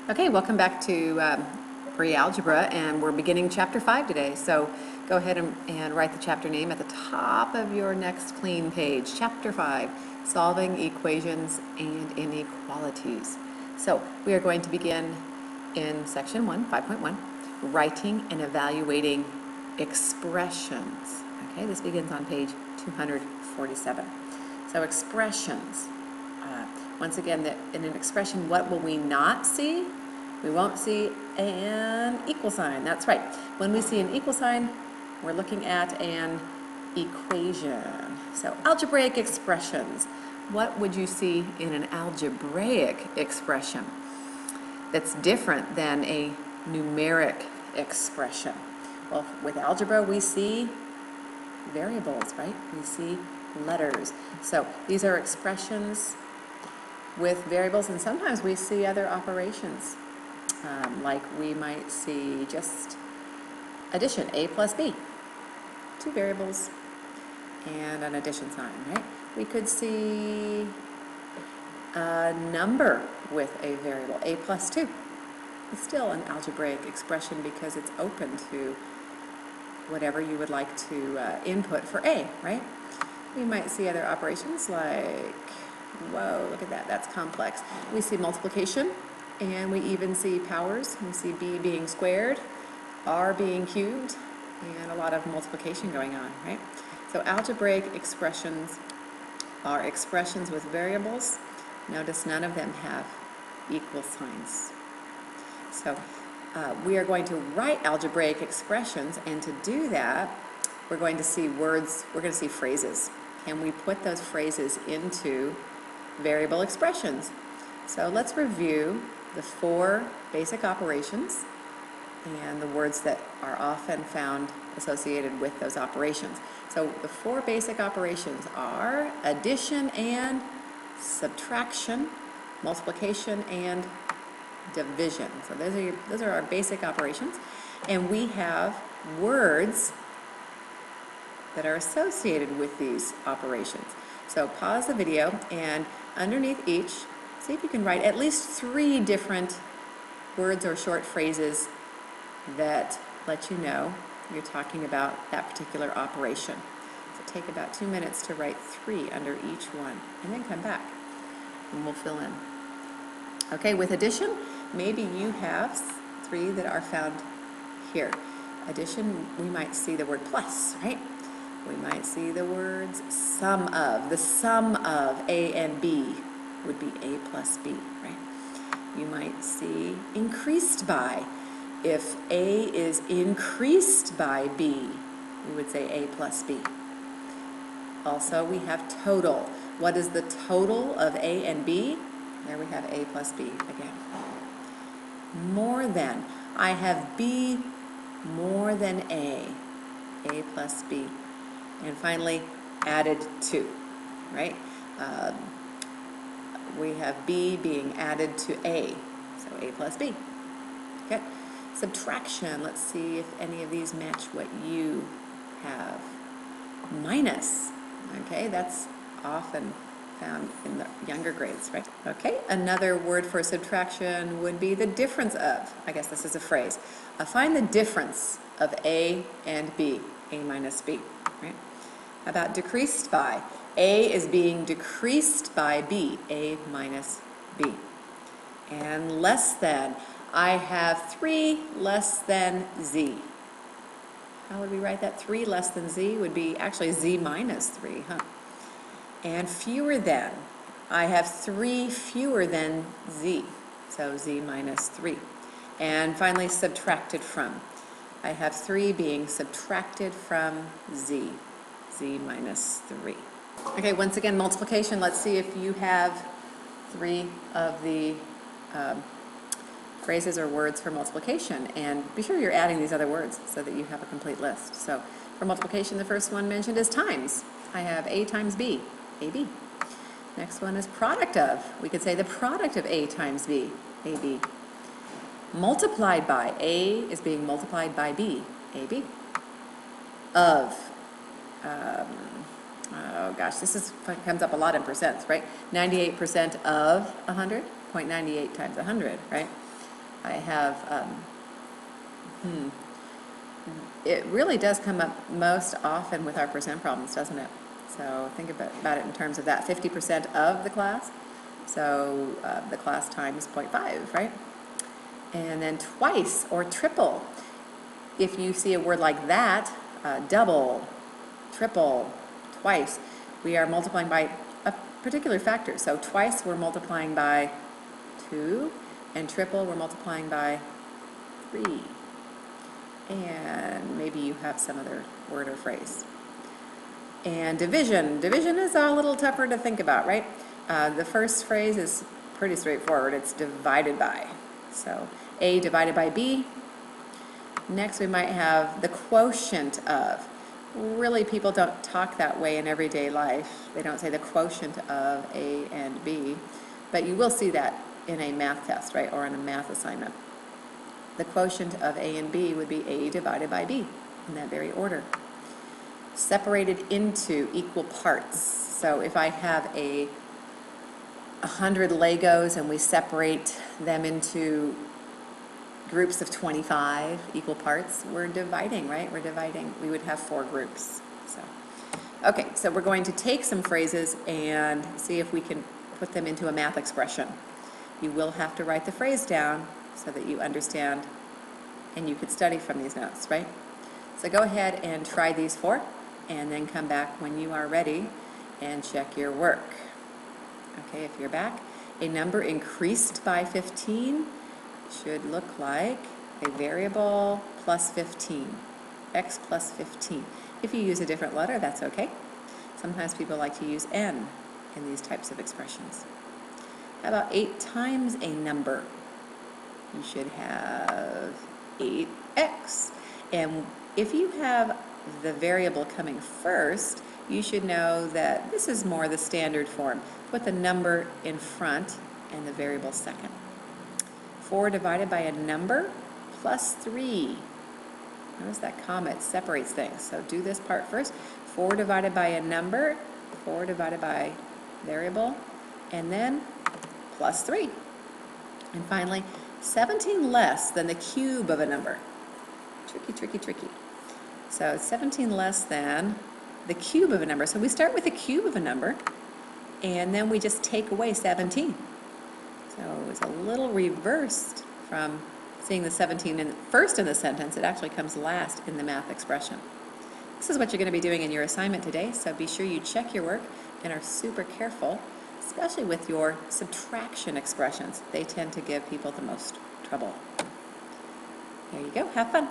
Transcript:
Okay, welcome back to pre-algebra, and we're beginning chapter 5 today. So go ahead and write the chapter name at the top of your next clean page. Chapter 5, Solving Equations and Inequalities. So we are going to begin in section 1, 5.1, writing and evaluating expressions. Okay, this begins on page 247. So expressions. Once again, in an expression, what will we not see? We won't see an equal sign. That's right. When we see an equal sign, we're looking at an equation. So algebraic expressions. What would you see in an algebraic expression that's different than a numeric expression? Well, with algebra, we see variables, right? We see letters. So these are expressions with variables, and sometimes we see other operations, like we might see just addition, a plus b, two variables and an addition sign, right? We could see a number with a variable, a plus 2. It's still an algebraic expression because it's open to whatever you would like to input for a, right? We might see other operations like, whoa, look at that, that's complex. We see multiplication, and we even see powers. We see b being squared, r being cubed, and a lot of multiplication going on, right? So algebraic expressions are expressions with variables. Notice none of them have equal signs. So we are going to write algebraic expressions, and to do that, we're going to see words, we're going to see phrases. Can we put those phrases into variable expressions? So let's review the 4 basic operations and the words that are often found associated with those operations. So the 4 basic operations are addition and subtraction, multiplication and division. So those are our basic operations, and we have words that are associated with these operations. So pause the video, and underneath each, see if you can write at least 3 different words or short phrases that let you know you're talking about that particular operation. So take about 2 minutes to write 3 under each one, and then come back and we'll fill in. Okay, with addition, maybe you have 3 that are found here. Addition, we might see the word plus, right? We might see the words sum of. The sum of A and B would be A plus B, right? You might see increased by. If A is increased by B, we would say A plus B. Also, we have total. What is the total of A and B? There we have A plus B again. More than. I have B more than A plus B. And finally, added to, right? We have B being added to A, so A plus B. Okay. Subtraction, let's see if any of these match what you have. Minus, okay, that's often found in the younger grades, right? Okay, another word for subtraction would be the difference of. I guess this is a phrase. Find the difference of A and B, A minus B, right? How about decreased by? A is being decreased by B, A minus B. And less than. I have 3 less than Z. How would we write that? 3 less than Z would be actually Z minus 3, huh? And fewer than. I have 3 fewer than Z, so Z minus 3. And finally, subtracted from. I have 3 being subtracted from Z, Z minus 3. Okay, once again, multiplication. Let's see if you have 3 of the phrases or words for multiplication, and be sure you're adding these other words so that you have a complete list. So for multiplication, the first one mentioned is times. I have A times B, AB. Next one is product of. We could say the product of A times B, AB. Multiplied by. A is being multiplied by B, AB. Of. Oh gosh, this comes up a lot in percents, right? 98% of 100, 0.98 times 100, right? I have, it really does come up most often with our percent problems, doesn't it? So think about it in terms of that 50% of the class. So the class times 0.5, right? And then twice or triple. If you see a word like that, double, triple, twice, we are multiplying by a particular factor. So twice we're multiplying by 2, and triple we're multiplying by 3. And maybe you have some other word or phrase. And division. Division is a little tougher to think about, right? The first phrase is pretty straightforward. It's divided by. So A divided by B. Next we might have the quotient of. Really, people don't talk that way in everyday life. They don't say the quotient of A and B. But you will see that in a math test, right? Or in a math assignment. The quotient of A and B would be A divided by B in that very order. Separated into equal parts. So if I have 100 Legos and we separate them into groups of 25 equal parts, we're dividing, right? We're dividing. We would have 4 groups. Okay, so we're going to take some phrases and see if we can put them into a math expression. You will have to write the phrase down so that you understand and you could study from these notes, right? So go ahead and try these 4 and then come back when you are ready and check your work. Okay, if you're back, a number increased by 15 should look like a variable plus 15, x plus 15. If you use a different letter, that's okay. Sometimes people like to use n in these types of expressions. How about 8 times a number? You should have 8x. And if you have the variable coming first, you should know that this is more the standard form. Put the number in front and the variable second. 4 divided by a number plus 3. Notice that comma, it separates things. So do this part first. 4 divided by a number, 4 divided by variable, and then plus 3. And finally, 17 less than the cube of a number. Tricky, tricky, tricky. So 17 less than the cube of a number. So we start with the cube of a number, and then we just take away 17. So it's a little reversed from seeing the 17 first in the sentence. It actually comes last in the math expression. This is what you're going to be doing in your assignment today, so be sure you check your work and are super careful, especially with your subtraction expressions. They tend to give people the most trouble. There you go. Have fun.